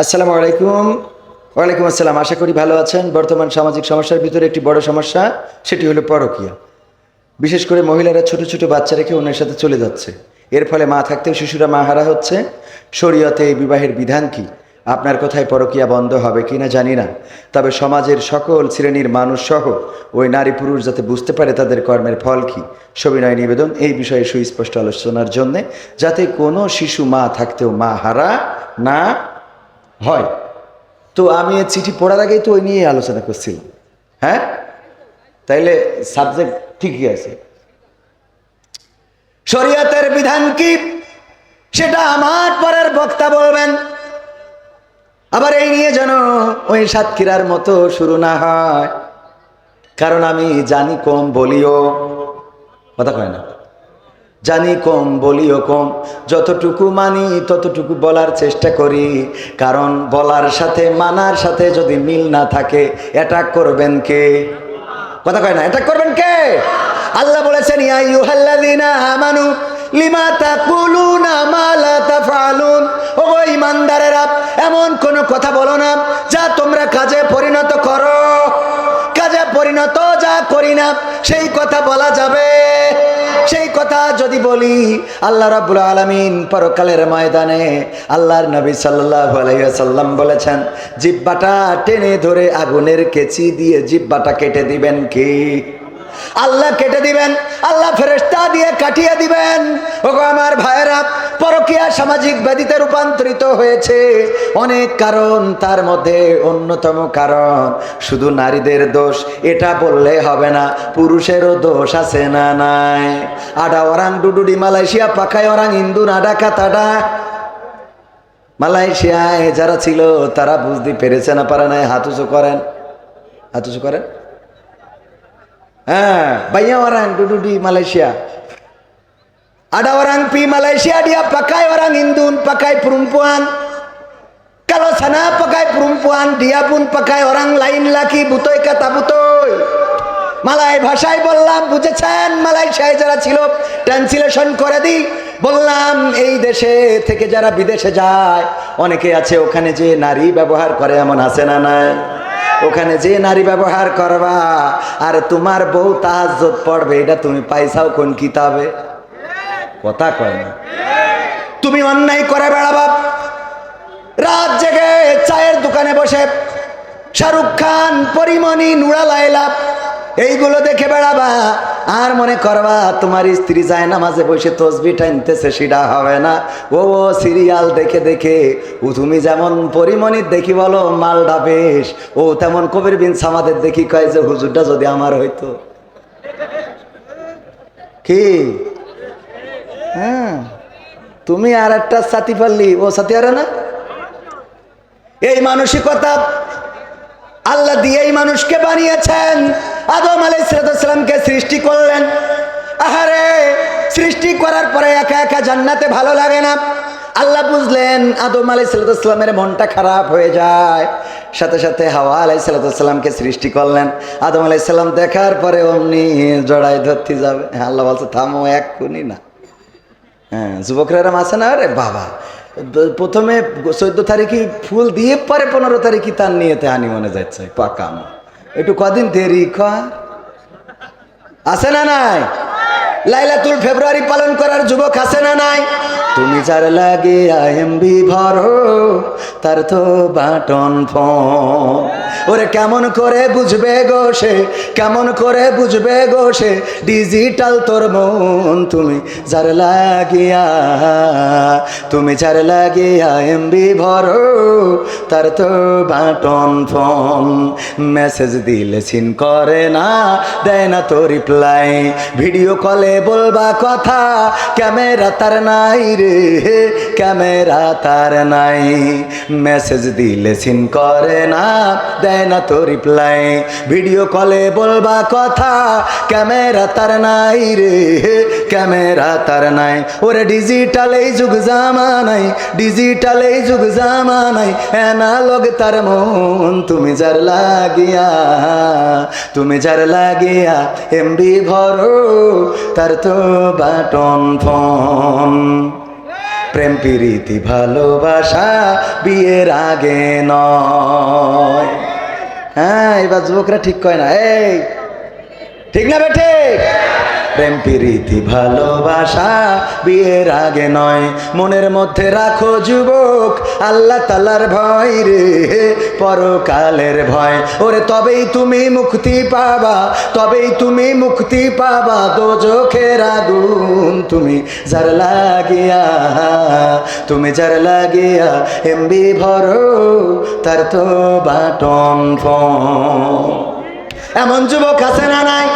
আসসালামু আলাইকুম। ওয়ালাইকুম আসসালাম। আশা করি ভালো আছেন। বর্তমান সামাজিক সমস্যার ভিতরে একটি বড় সমস্যা, সেটি হলো পরকীয়া। বিশেষ করে মহিলারা ছোট ছোট বাচ্চা রেখে অন্যের সাথে চলে যাচ্ছে। এর ফলে মা থাকতেও শিশুরা মাহারা হচ্ছে। শরীয়তে এই বিবাহের বিধান কি? আপনার কথায় পরকীয়া বন্ধ হবে কিনা জানি না, তবে সমাজের সকল শ্রেণীর মানুষ সহ ওই নারী পুরুষ যাতে বুঝতে পারে তাদের কর্মের ফল কি, সবিনয় নিবেদন এই বিষয়ে সুস্পষ্ট আলোচনার জন্যে, যাতে কোনো শিশু মা থাকতেও মা হারা না হয়। তো আমি এই চিঠি পড়ার আগেই তো ওই নিয়ে আলোচনা করছিলাম। হ্যাঁ, তাইলে সাবজেক্ট ঠিকই আছে। শরীয়তের বিধান কি সেটা আমার পরের বক্তা বলবেন। আবার এই নিয়ে যেন ওই সাতক্ষীরার মতো শুরু না হয়, কারণ আমি জানি কম বলিও, কথা কয় না, জানি কম বলিও কম, যতটুকু মানি ততটুকু বলার চেষ্টা করি। কারণ বলার সাথে মানার সাথে যদি মিল না থাকে অ্যাটাক করবেন কে? কথা কয় না, অ্যাটাক করবেন কে? আল্লাহ বলেছেন ইয়া আইয়ুহাল্লাযীনা আমানু লিমা তাকুলুনা মা লা তাফআলুন। ও ঈমানদারেরা, এমন কোন কথা বলো না যা তোমরা কাজে পরিণত করো। কাজে পরিণত যা করি না সেই কথা বলা যাবে। সেই কথা যদি বলি, আল্লাহ রাব্বুল আলামিন পরকালের ময়দানে আল্লাহর নবী সাল্লাল্লাহু আলাইহি ওয়াসাল্লাম বলেছেন, জিহ্বাটা টেনে ধরে আগুনের কেচি দিয়ে জিহ্বাটা কেটে দিবেন কি? আল্লাহ কেটে দিবেন, আল্লাহ ফেরেশতা দিয়ে কাটিয়ে দিবেন। ওগো আমার ভাইয়েরা, পরকীয়া সামাজিক ব্যাধিতে রূপান্তরিত হয়েছে অনেক কারণ, তার মধ্যে অন্যতম কারণ শুধু নারীদের দোষ এটা বললে হবে না, পুরুষেরও দোষ আছে না নাই? আডা ওরাং ডুডুডি মালয়েশিয়া পাকায় ওরাং ইন্দু নাডা কাতাডা। মালয়েশিয়ায় যারা ছিল তারা বুঝতে পেরেছে না পারে নাই? হাত উঁচু করেন, হাত উঁচু করেন। হ্যাঁ, বাইয়া orang duduk di Malaysia. Ada orang pi Malaysia dia pakai orang Indun, pakai perempuan. Kalau sana pakai perempuan, dia pun pakai orang lain laki, butoy kata butoy. Malay ভাষায় বললাম, বুঝেছেন? মালয়েশিয়ায় যারা ছিল ট্রান্সলেশন করে দিই, বললাম এই দেশে থেকে যারা বিদেশে যায় অনেকে আছে, ওখানে যে নারী ব্যবহার করে এমন আছে না নাই? ওখানে যে নারী ব্যবহার করবা আর তোমার বউ তাহাজ্জুদ পড়বে, এটা তুমি পাইছাও কোন কিতাবে? কথা কয় না। তুমি অন্যায় করে বেড়াবা, রাত জেগে চায়ের দোকানে বসে শাহরুখ খান, পরিমণি, নুরা লায়লা এইগুলো দেখে বেড়াবা আর মনে করবা তোমার স্ত্রী যায় নামাজে বসে তসবিহ টানতেছে, সেটা হবে না। ও সিরিয়াল দেখে দেখে তুমি যেমন পরিমণির দেখি বলো মালডা বেশ, ও তেমন কবির বিন সামাদের দেখি কয় যে হুজুরটা যদি আমার হইতো। কি? হ্যাঁ, তুমি আর একটা সাথী পারলি, ও সাথী আর না। এই মানসিকতা আল্লাহ দিয়েই মানুষকে বানিয়েছেন। আদম আলাইহিস সালামকে সৃষ্টি করলেন। আহারে, সৃষ্টি করার পরে একা একা জান্নাতে ভালো লাগে না। আল্লাহ বুঝলেন আদম আলাইহিস সালামের মনটা খারাপ হয়ে যায়, সাথে সাথে হাওয়া আলাইহিস সালামকে সৃষ্টি করলেন। আদম আলাইহিস সালাম দেখার পরে অমনি জড়াই ধরতে যাবে, আল্লাহ বলছে থামো, এক্ষুনি না। হ্যাঁ, যুবকরা আছে না, আরে বাবা প্রথমে 14 তারিখে ফুল দিয়ে পরে 15 তারিখে তার নিয়েতে হানি মনে যাচ্ছে পাকাম, একটু কদিন দেরি আছে না নাই? লাইলাতুল ফেব্রুয়ারি পালন করার যুবক আছে না নাই? তুমি যার লাগে এমবি ভরো তার তো বাটন ফোন। ওরে কেমন করে বুঝবে গো সে, কেমন করে বুঝবে গো সে ডিজিটাল তোর মন। তুমি যার লাগিয়া, তুমি যার লাগিয়া এমবি ভরো তার তো বাটন ফোন। মেসেজ দিলে সিন করে না, দেয় না তো রিপ্লাই, ভিডিও কলে বলবা কথা ক্যামেরা তার নাই রে, ক্যামেরা তার নাই। মেসেজ দিলে সিন করে না, দেয় না তো রিপ্লাই, ভিডিও কলে বলবা কথা ক্যামেরা তার নাই রে, ক্যামেরা তার নাই। ওরে ডিজিটাল এই যুগ জামানাই, ডিজিটাল এই যুগ জামানাই, অ্যানালগ তার মন। তুমি যার লাগিয়া, তুমি যার লাগিয়া এমবি ভরো তার তো বাটন ফোন। প্রেম প্রীতি ভালোবাসা বিয়ের আগে নয়। হ্যাঁ, এবার যুবকরা ঠিক কয় না, এই ঠিক না বেঠে? প্রেম প্রীতি ভালোবাসা বিয়ের আগে নয়। মনের মধ্যে রাখো যুবক আল্লাহ তাআলার ভয় রে, পরকালের ভয়। ওরে তবেই তুমি মুক্তি পাবা, তবেই তুমি মুক্তি পাবা দোজখের আগুন। তুমি যার লাগিয়া, তুমি যার লাগিয়া এমবি ভরো, তার তো বাটন ফোন। এমন যুবক আছে না নাই?